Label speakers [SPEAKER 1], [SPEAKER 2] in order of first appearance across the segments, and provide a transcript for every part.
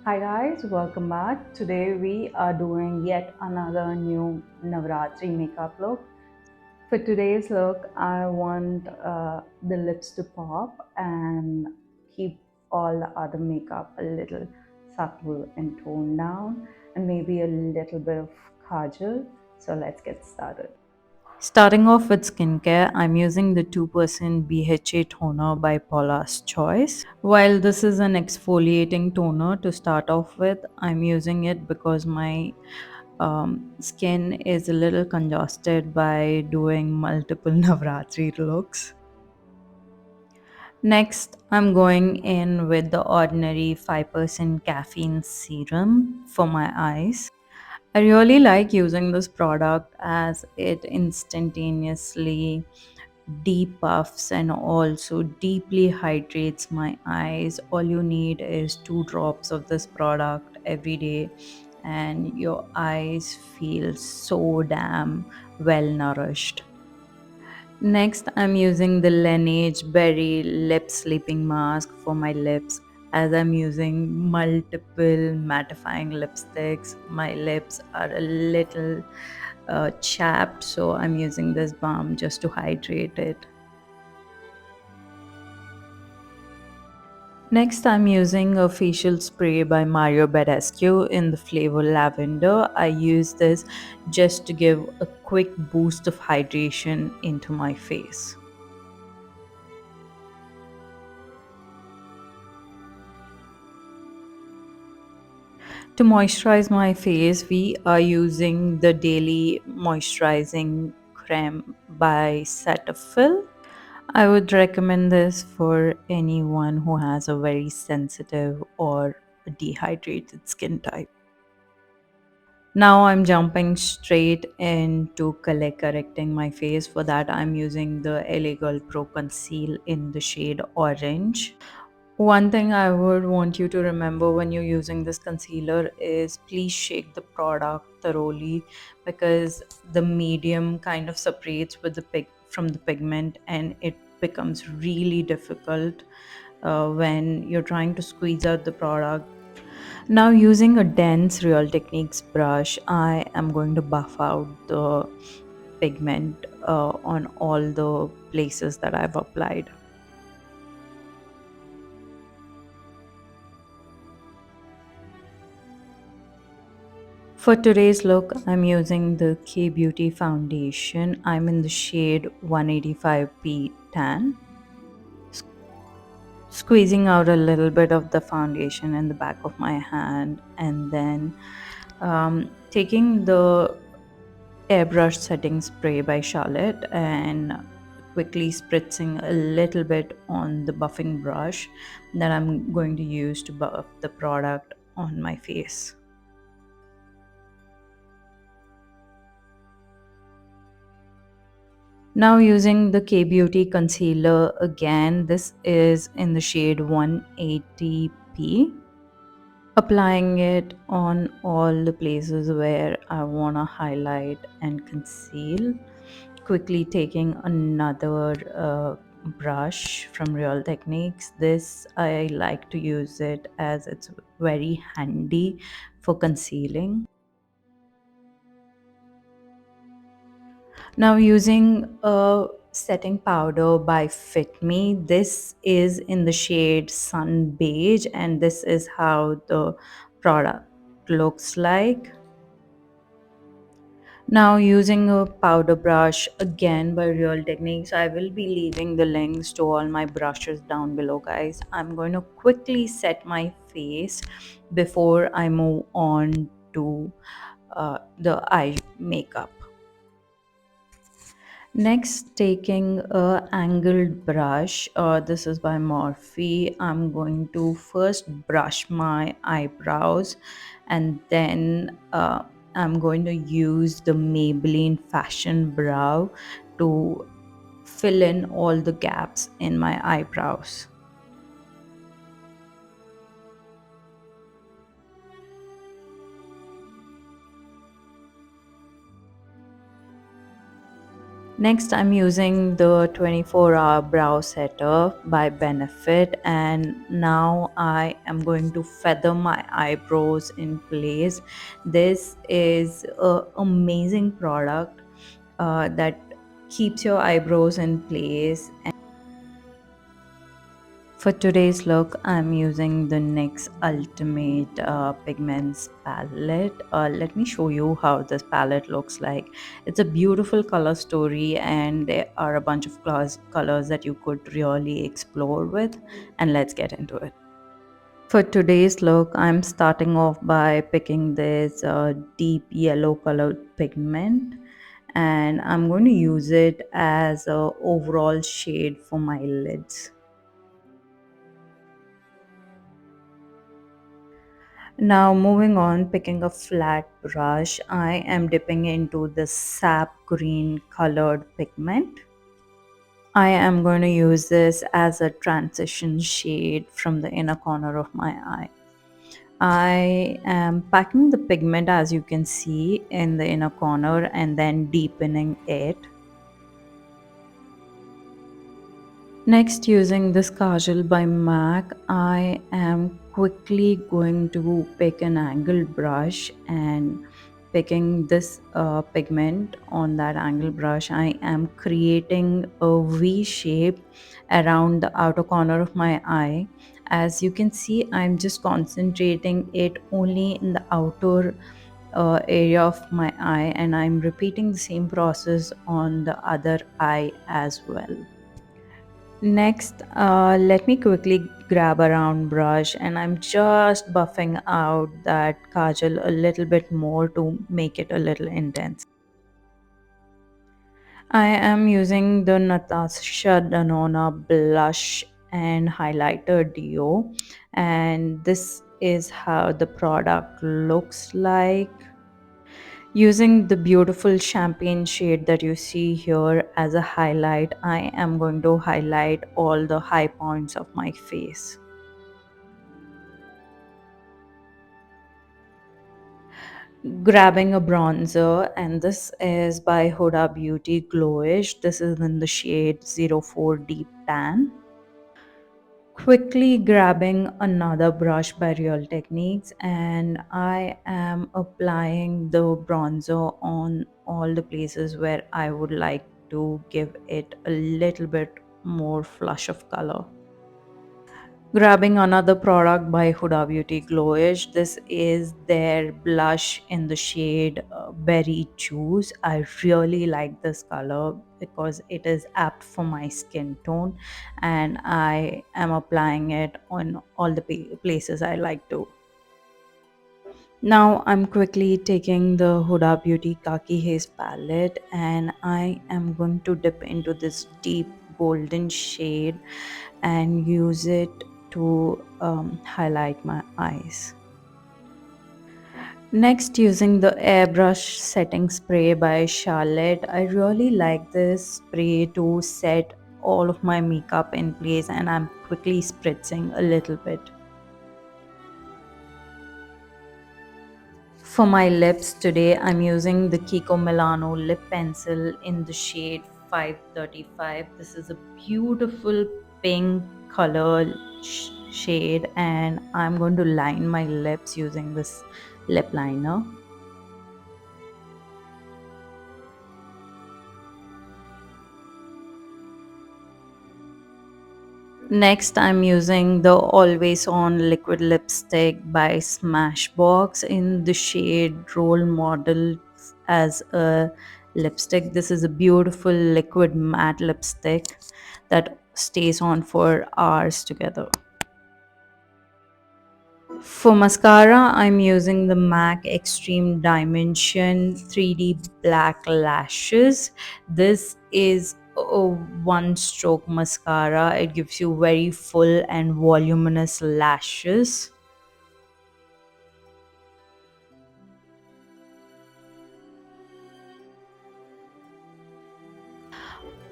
[SPEAKER 1] Hi guys, welcome back. Today we are doing yet another new Navratri makeup look. For today's look, I want the lips to pop and keep all the other makeup a little subtle and toned down, and maybe a little bit of kajal. So let's get started. Starting off with skincare, I'm using the 2% BHA toner by Paula's Choice. While this is an exfoliating toner to start off with, I'm using it because my skin is a little congested by doing multiple Navratri looks. Next, I'm going in with the ordinary 5% caffeine serum for my eyes. I really like using this product as it instantaneously depuffs and also deeply hydrates my eyes. All you need is 2 drops of this product every day, and your eyes feel so damn well nourished. Next, I'm using the Laneige Berry Lip Sleeping Mask for my lips. As I'm using multiple mattifying lipsticks, my lips are a little chapped, so I'm using this balm just to hydrate it. Next, I'm using a facial spray by Mario Badescu in the flavor lavender. I use this just to give a quick boost of hydration into my face. To moisturize my face, we are using the Daily Moisturizing Creme by Cetaphil. I would recommend this for anyone who has a very sensitive or a dehydrated skin type. Now I'm jumping straight into color correcting my face. For that, I'm using the LA Girl Pro Conceal in the shade Orange. One thing I would want you to remember when you're using this concealer is please shake the product thoroughly, because the medium kind of separates with the from the pigment, and it becomes really difficult when you're trying to squeeze out the product. Now, using a dense Real Techniques brush, I am going to buff out the pigment on all the places that I've applied. For today's look, I'm using the K Beauty foundation. I'm in the shade 185p tan. S- Squeezing out a little bit of the foundation in the back of my hand, and then taking the airbrush setting spray by Charlotte and quickly spritzing a little bit on the buffing brush that I'm going to use to buff the product on my face. Now using the K Beauty concealer again, this is in the shade 180p. Applying it on all the places where I want to highlight and conceal. Quickly taking another brush from Real Techniques. This I like to use it as it's very handy for concealing. Now using a setting powder by Fit Me. This is in the shade Sun Beige, and this is how the product looks like. Now using a powder brush again by Real Techniques, I will be leaving the links to all my brushes down below, guys. I'm going to quickly set my face before I move on to the eye makeup. Next, taking a angled brush, this is by Morphe. I'm going to first brush my eyebrows, and then I'm going to use the Maybelline Fashion Brow to fill in all the gaps in my eyebrows. Next, I'm using the 24-hour brow setter by Benefit, and now I am going to feather my eyebrows in place. This is an amazing product that keeps your eyebrows in place. For today's look, I'm using the NYX Ultimate Pigments palette. Let me show you how this palette looks like. It's a beautiful color story, and there are a bunch of colors that you could really explore with. And let's get into it. For today's look, I'm starting off by picking this deep yellow colored pigment, and I'm going to use it as a overall shade for my lids. Now moving on, picking a flat brush, I am dipping into the sap green colored pigment. I am going to use this as a transition shade from the inner corner of my eye. I am packing the pigment, as you can see, in the inner corner and then deepening it. Next, using this kajal by MAC, I am quickly going to pick an angle brush, and picking this pigment on that angle brush, I am creating a V shape around the outer corner of my eye. As you can see, I'm just concentrating it only in the outer area of my eye, and I'm repeating the same process on the other eye as well. Next, let me quickly grab a round brush, and I'm just buffing out that kajal a little bit more to make it a little intense. I am using the Natasha Denona blush and highlighter duo, and this is how the product looks like. Using the beautiful champagne shade that you see here as a highlight, I am going to highlight all the high points of my face. Grabbing a bronzer, and this is by Huda Beauty Glowish. This is in the shade 04 Deep Tan. Quickly grabbing another brush by Real Techniques, and I am applying the bronzer on all the places where I would like to give it a little bit more flush of color. Grabbing another product by Huda Beauty Glowish. This is their blush in the shade Berry Juice. I really like this color because it is apt for my skin tone, and I am applying it on all the places I like to. Now I'm quickly taking the Huda Beauty Khaki Haze palette, and I am going to dip into this deep golden shade and use it to highlight my eyes. Next, using the airbrush setting spray by Charlotte, I really like this spray to set all of my makeup in place, and I'm quickly spritzing a little bit. For my lips today, I'm using the Kiko Milano lip pencil in the shade 535. This is a beautiful pink color shade, and I'm going to line my lips using this lip liner. Next, I'm using the Always On Liquid Lipstick by Smashbox in the shade Role Model as a lipstick. This is a beautiful liquid matte lipstick that stays on for hours together. For mascara, I'm using the MAC Extreme Dimension 3D Black Lashes. This is a one stroke mascara. It gives you very full and voluminous lashes.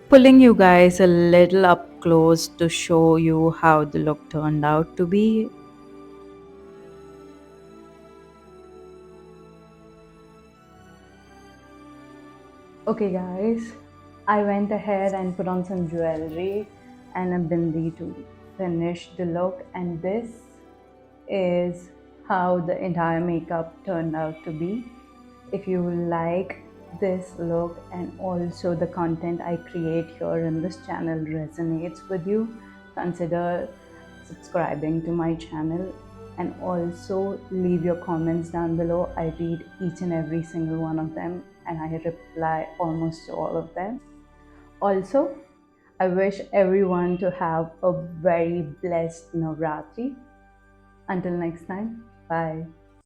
[SPEAKER 1] Pulling you guys a little up close to show you how the look turned out to be. Okay, guys, I went ahead and put on some jewelry and a bindi to finish the look, and this is how the entire makeup turned out to be. If you like this look and also the content I create here in this channel resonates with you, consider subscribing to my channel and also leave your comments down below. I read each and every single one of them and I reply almost to all of them. Also, I wish everyone to have a very blessed Navratri. Until next time, bye.